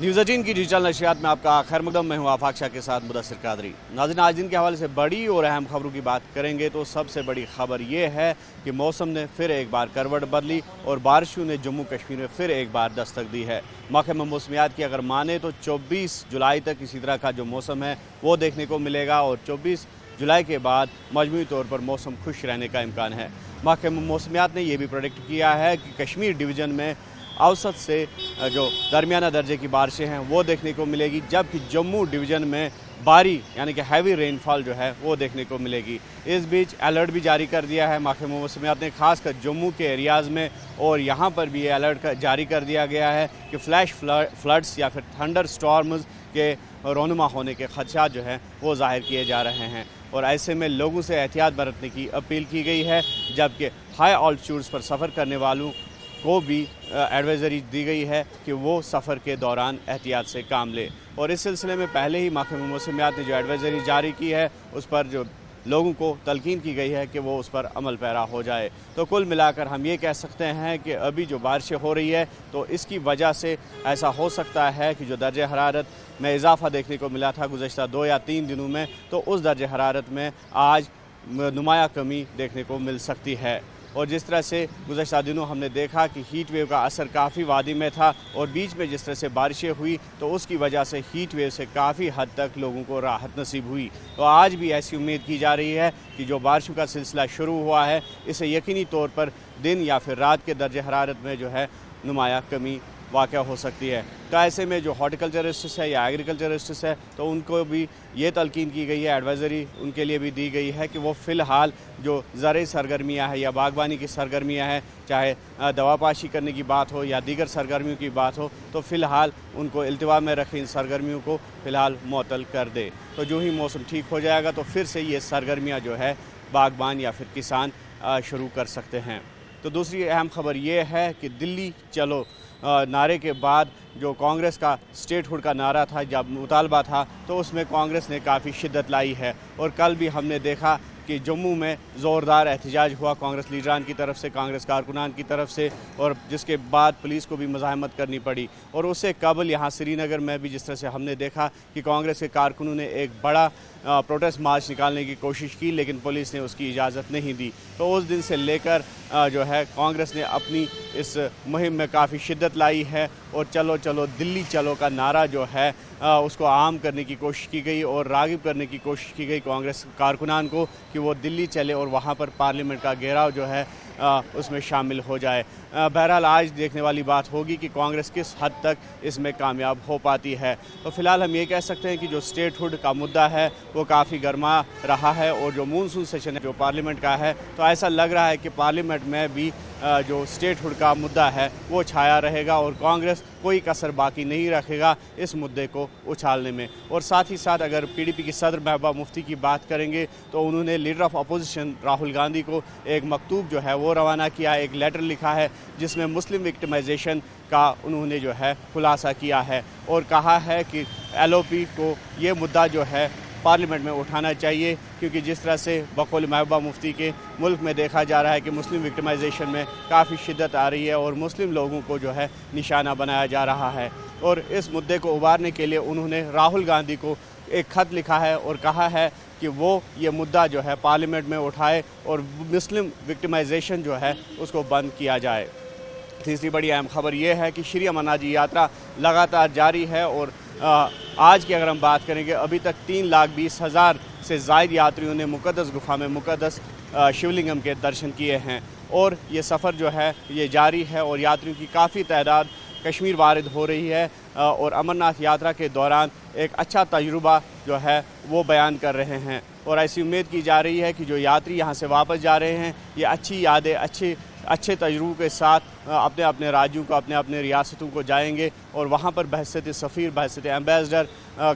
News 18 की digital नशियात में आपका खैर मकदम। मैं हूँ आफाक शाह के साथ मुदस्सिर कादरी। नाज़रीन, आज दिन के हवाले से बड़ी और अहम खबरों की बात करेंगे तो सबसे बड़ी खबर ये है कि मौसम ने फिर एक बार करवट बदली और बारिशों ने जम्मू कश्मीर में फिर एक बार दस्तक दी है। महकमा मौसमियात की अगर माने तो 24 जुलाई तक इसी तरह का जो मौसम है वो देखने को मिलेगा और 24 जुलाई के बाद मजमूई तौर पर मौसम खुश रहने का इम्कान है। महकमा मौसमियात ने यह भी प्रेडिक्ट किया है कि कश्मीर डिवीज़न में औसत से जो दरमियाना दर्जे की बारिशें हैं वो देखने को मिलेगी, जबकि जम्मू डिवीज़न में भारी यानी कि हैवी रेनफॉल जो है वो देखने को मिलेगी। इस बीच अलर्ट भी जारी कर दिया है महकमा मौसमियात ने, खासकर जम्मू के एरियाज़ में, और यहाँ पर भी ये अलर्ट जारी कर दिया गया है कि फ्लैश फ्लड्स या फिर थंडर स्टॉर्म्स के रोनुमा होने के खदशात जो हैं वो ज़ाहिर किए जा रहे हैं और ऐसे में लोगों से एहतियात बरतने की अपील की गई है, जबकि हाई ऑल्टीट्यूड्स पर सफ़र करने वालों को भी एडवाइजरी दी गई है कि वो सफ़र के दौरान एहतियात से काम ले। और इस सिलसिले में पहले ही महकमा मौसमियात ने जो एडवाइजरी जारी की है उस पर जो लोगों को तलकीन की गई है कि वो उस पर अमल पैरा हो जाए। तो कुल मिलाकर हम ये कह सकते हैं कि अभी जो बारिशें हो रही है तो इसकी वजह से ऐसा हो सकता है कि जो दर्जे हरारत में इजाफ़ा देखने को मिला था गुज़श्ता 2 या 3 दिनों में, तो उस दर्जे हरारत में आज नुमाया कमी देखने को मिल सकती है। और जिस तरह से गुज़श्ता दिनों हमने देखा कि हीट वेव का असर काफ़ी वादी में था और बीच में जिस तरह से बारिशें हुई तो उसकी वजह से हीट वेव से काफ़ी हद तक लोगों को राहत नसीब हुई। तो आज भी ऐसी उम्मीद की जा रही है कि जो बारिशों का सिलसिला शुरू हुआ है इससे यकीनी तौर पर दिन या फिर रात के दर्जे हरारत में जो है नुमाया कमी वाक़या हो सकती है। तो ऐसे में जो हॉर्टिकल्चरिस्ट्स है या एग्रीकल्चरिस्ट्स है तो उनको भी ये तलकीन की गई है, एडवाइज़री उनके लिए भी दी गई है कि वो फ़िलहाल जो ज़राई सरगर्मियाँ हैं या बागबानी की सरगर्मियाँ हैं, चाहे दवापाशी करने की बात हो या दीगर सरगर्मियों की बात हो, तो फ़िलहाल उनको इल्तिवा में रखें, इन सरगर्मियों को फ़िलहाल मुअत्तल कर दे। तो जो ही मौसम ठीक हो जाएगा तो फिर से ये सरगर्मियाँ जो है बागबान या फिर किसान शुरू कर सकते हैं। तो दूसरी अहम खबर ये है कि दिल्ली चलो नारे के बाद जो कांग्रेस का स्टेटहुड का नारा था, जब मुतालबा था, तो उसमें कांग्रेस ने काफ़ी शिद्दत लाई है और कल भी हमने देखा कि जम्मू में ज़ोरदार एहतजाज हुआ कांग्रेस लीडरान की तरफ से, कांग्रेस कारकुनान की तरफ से, और जिसके बाद पुलिस को भी मज़ाहमत करनी पड़ी। और उससे कबल यहाँ श्रीनगर में भी जिस तरह से हमने देखा कि कांग्रेस के कारकुनों ने एक बड़ा प्रोटेस्ट मार्च निकालने की कोशिश की, लेकिन पुलिस ने उसकी इजाज़त नहीं दी। तो उस दिन से लेकर जो है कांग्रेस ने अपनी इस मुहिम में काफ़ी शिद्दत लाई है और चलो चलो दिल्ली चलो का नारा जो है उसको आम करने की कोशिश की गई और राग़िब करने की कोशिश की गई कांग्रेस कारकुनान को कि वो दिल्ली चले और वहाँ पर पार्लियामेंट का घेराव जो है उसमें शामिल हो जाए। बहरहाल आज देखने वाली बात होगी कि कांग्रेस किस हद तक इसमें कामयाब हो पाती है। तो फ़िलहाल हम ये कह सकते हैं कि जो स्टेटहुड का मुद्दा है वो काफ़ी गर्मा रहा है और जो मानसून सेशन है जो पार्लियामेंट का है, तो ऐसा लग रहा है कि पार्लियामेंट में भी जो स्टेटहुड का मुद्दा है वो छाया रहेगा और कांग्रेस कोई कसर बाकी नहीं रखेगा इस मुद्दे को उछालने में। और साथ ही साथ अगर पीडीपी की सदर महबूबा मुफ्ती की बात करेंगे तो उन्होंने leader of opposition Rahul Gandhi को एक मकतूब जो है वो रवाना किया, एक लेटर लिखा है जिसमें मुस्लिम विक्टिमाइजेशन का उन्होंने जो है खुलासा किया है और कहा है कि एलओपी को ये मुद्दा जो है पार्लियामेंट में उठाना चाहिए, क्योंकि जिस तरह से बकौल महबूबा मुफ्ती के मुल्क में देखा जा रहा है कि मुस्लिम विक्टिमाइजेशन में काफ़ी शिद्दत आ रही है और मुस्लिम लोगों को जो है निशाना बनाया जा रहा है। और इस मुद्दे को उबारने के लिए उन्होंने राहुल गांधी को एक ख़त लिखा है और कहा है कि वो ये मुद्दा जो है पार्लियामेंट में उठाए और मुस्लिम विक्टिमाइजेशन जो है उसको बंद किया जाए। तीसरी बड़ी अहम खबर ये है कि श्री अमरनाथ जी यात्रा लगातार जारी है और आज की अगर हम बात करेंगे अभी तक 3,20,000 से ज़ायद यात्रियों ने मुक़द्दस गुफ़ा में मुक़द्दस शिवलिंगम के दर्शन किए हैं और ये सफ़र जो है ये जारी है और यात्रियों की काफ़ी तादाद कश्मीर वारिद हो रही है और अमरनाथ यात्रा के दौरान एक अच्छा तजुर्बा जो है वो बयान कर रहे हैं और ऐसी उम्मीद की जा रही है कि जो यात्री यहाँ से वापस जा रहे हैं ये अच्छी यादें, अच्छे तजुर्बों के साथ अपने अपने राज्यों को, अपने अपने रियासतों को जाएंगे और वहाँ पर बहैसियत सफ़ीर, बहैसियत एम्बेसडर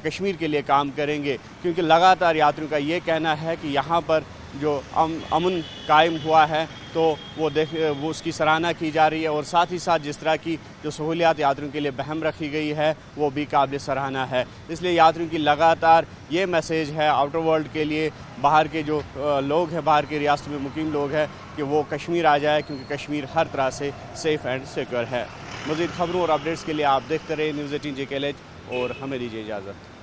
कश्मीर के लिए काम करेंगे, क्योंकि लगातार यात्रियों का ये कहना है कि यहाँ पर जो अमन कायम हुआ है तो वो उसकी सराहना की जा रही है और साथ ही साथ जिस तरह की जो सहूलियात यात्रियों के लिए बहम रखी गई है वो भी काबिल सराहना है। इसलिए यात्रियों की लगातार ये मैसेज है आउटर वर्ल्ड के लिए, बाहर के जो लोग हैं, बाहर के रियासत में मुकीम लोग हैं, कि वो कश्मीर आ जाए, क्योंकि कश्मीर हर तरह से सेफ़ एंड सिक्योर है। मज़ीद खबरों और अपडेट्स के लिए आप देखते रहे न्यूज़ 18 JKLH और हमें दीजिए इजाज़त।